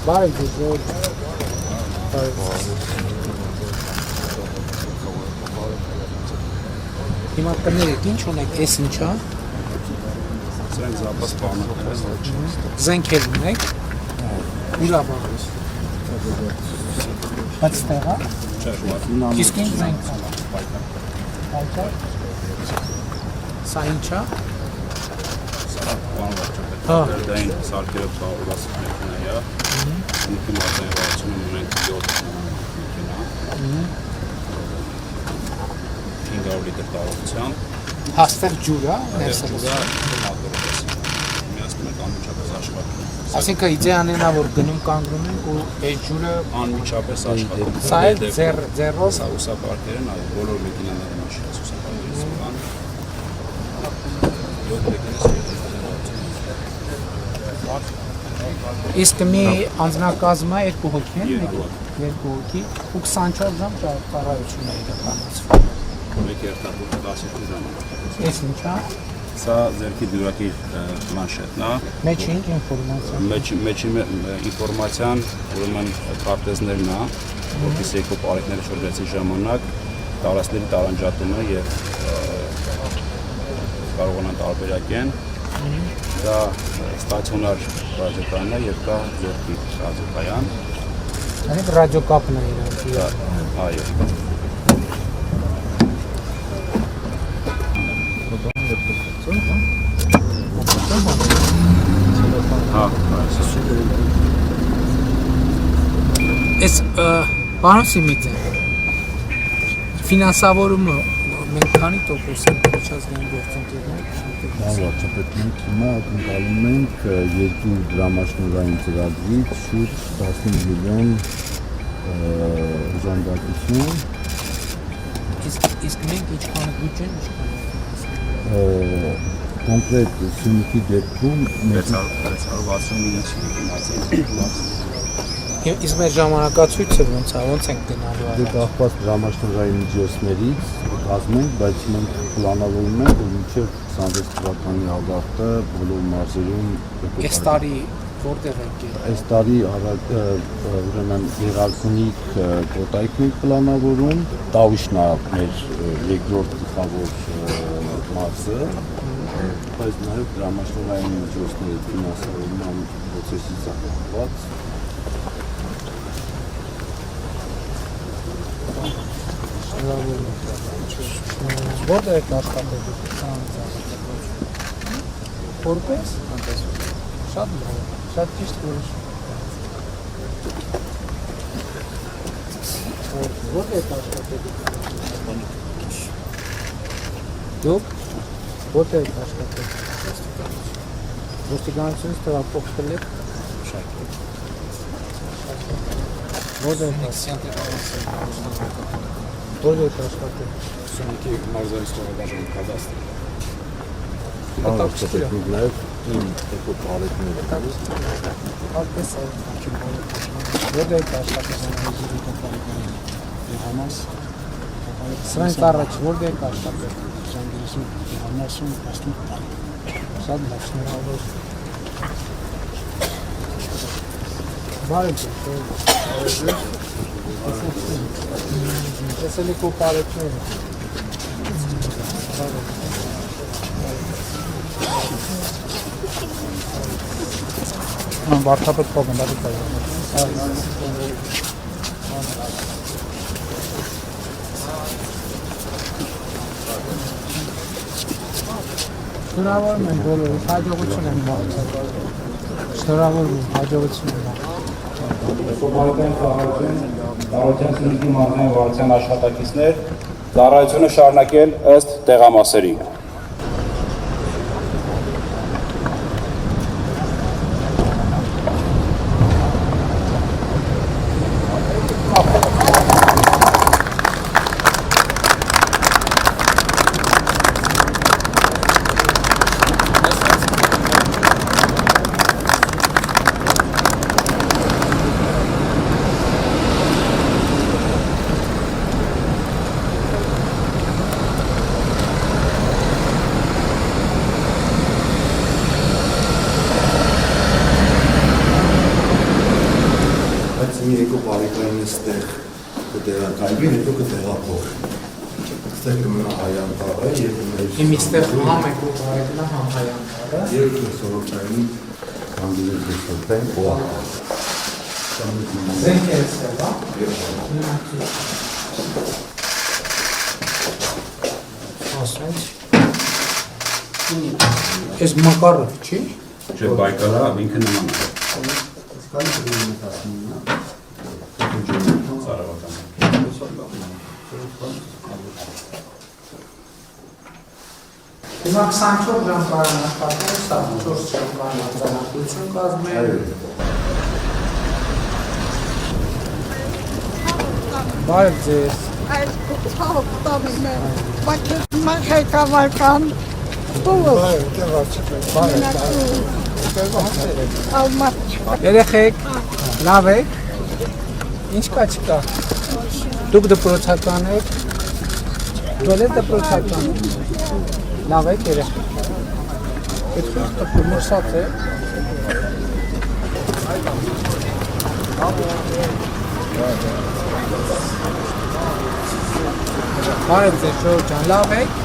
Բարև ձեզ։ Հիմա կներեք, ինչ ունեք, էս ինչա։ Սրանք զապաս բանը։ Զենքեր ունեք։ Ուրա բանը։ Բայց տեղա։ Իսկ ինչ զենք։ Պայքար։ Սա ինչա։ Հա, դային սարքերով ծավալված մեքենա է։ Ինքը մարտահրավերություն ունենք 7 մեքենա։ 500 լիտր տարողությամբ։ Հաստեղ ջուր է, ներսը։ Միացնում ենք անմիջապես աշխատում։ Այսինքն իդեան է նա, որ գնում կանգնում ենք ու այս ջուրը անմիջապես աշխատում։ Սա է ձեռով։ Սա ուսապարկերն այլ բոլոր մեքենաների մասին ուսապարկերից կան։ 7 մեքենա Իսկ մի անձնակազմը 2 հոգի են, 2 հոգի ու 24 ժամ ծառայություն է իրականացվում։ Մեկ երթախոս 10 ժամ։ Էս ինչա։ Սա ձերքի դյուրակի պլանշետն է։ Մեջի ինֆորմացիա։ Մեջի ինֆորմացիան ուրեմն քարտեզներն է, որտեղ երկու պարեկները շրջեցի ժամանակ տարածքների տարանջատումը եւ կարողանան տարբերակեն։ Դա ստացիոնար ռադիոկայանն է եւ կա ձերքի ռադիոկայան։ Այդ ռադիոկապն է իրանք։ Այո։ Էս պարոն Սիմիձե ֆինանսավորումը մենք քանի տոկոս ենք միջազգային գործընկերներ Վարչապետ մենք հիմա ընկալում ենք երկու դրամաշնորհային ծրագրից շուրջ 15 միլիոն ժանդակություն իսկ մենք ինչքան բյուջեն ինչքան կոնկրետ Սյունիքի դեպքում 660 Իսկ մեր ժամանակացույցը ոնց ենք գնալու Դե կախված դրամաշնորհային միջոցներից կազմենք, բայց մենք պլանավորում ենք, որ մինչև 26 թվականի ավարտը բոլոր մարզերում Այս տարի որտեղ եք Այս տարի ուրեմն Գեղարքունիք կոտայքն ենք պլանավորում, Տավիշն է մեր երկրորդ գլխավոր մարզը, բայց նաև դրամաշնորհային միջոցների ֆինանսավորման պրոցեսից կապված Որտեղ եք աշխատել Որպես շատ ճիշտ որոշ Որտեղ եք աշխատել Դուք որտեղ եք աշխատել Ոստիկանությունից տեղափոխվել եք Որտեղ եք Որտեղ եք աշխատել Սյունիքի մարզային ստորաբաժանի կադաստրը։ Վարչապետին նաև իմ երկու պարեկները Այդպես է Որտեղ եք աշխատել Սրանք առաջ որտեղ եք աշխատել Շատ լավ շնորհավոր Բարև ձեզ Տեսել եք ու պարեկները Վարչապետ Պողոնդարի Շնորհավորում եմ բոլորիս, հաջողություն եմ մաղթել Շնորհավորում եմ, հաջողություն եմ Ծառայության Սյունիքի մարզային վարչության աշխատակիցներ ծառայությունը շարունակել ըստ տեղամասերի։ բայց մի երկու բարեկային էստեղ կտեղակայվի, հետո կտեղափոխվի։ Այստեղ կմնա հայանտառը, Իմ իստեղ համ եք ու բարեկնա համ հայանտառը։ Երբ սորոքային հանդիպել դեսոտեն օակա։ Զենք է էստեղ, հա։ Ասենց։ Ես Մակարով, չի։ Չէ, Բայկալա ինքը նման է։ Սարավական։ Հիմա 24 ժամ պարանապատել, 4 ժամ պարանապատություն կազմել։ Բարև ձեզ։ Այս կուտաղտամին է, բայց մենք հայկավարկան Երեխեք, լավ եք, ինչ կա չկա, դուք դպրոցական եք, դուք եք դպրոցական, լավ եք երեխեք, այդ խիղթը կմրսած է, բարև ձեզ շոր ջան, լավ եք,